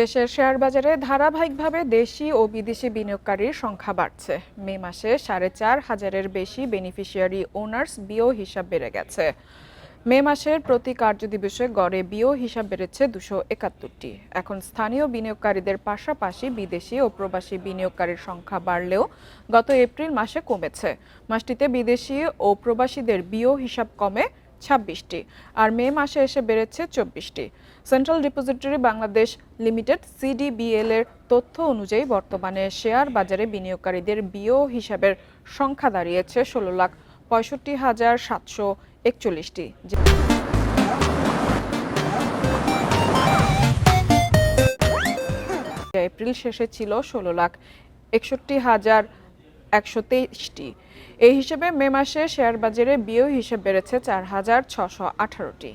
দেশের শেয়ার বাজারে ধারাবাহিকভাবে দেশি ও বিদেশি বিনিয়োগকারীর সংখ্যা বাড়ছে। মে মাসে ৪,৫০০-এর বেশি বেনিফিশিয়ারি ওনার্স বিও হিসাব বেড়ে গেছে। মে মাসের প্রতি কার্যদিবসে গড়ে বিও হিসাব বেড়েছে ২৭১টি। এখন স্থানীয় বিনিয়োগকারীদের পাশাপাশি বিদেশি ও প্রবাসী বিনিয়োগকারীর সংখ্যা বাড়লেও গত এপ্রিল মাসে কমেছে। মাসটিতে বিদেশি ও প্রবাসীদের বিও হিসাব কমে ২৬টি, আর মে মাসে এসে বেড়েছে ২৪টি। Central depository Bangladesh limited CDBL এর তথ্য অনুযায়ী বর্তমানে শেয়ার বাজারে বিনিয়োগকারীদের বিও হিসাবের সংখ্যা দাঁড়িয়েছে ১৬,৬৫,৭৪১টি। এপ্রিল শেষে ছিল ১৬,৬১,১২৩টি। এই হিসেবে মে মাসে শেয়ার বাজারে বিও হিসাব বেড়েছে ৪,৬১৮টি।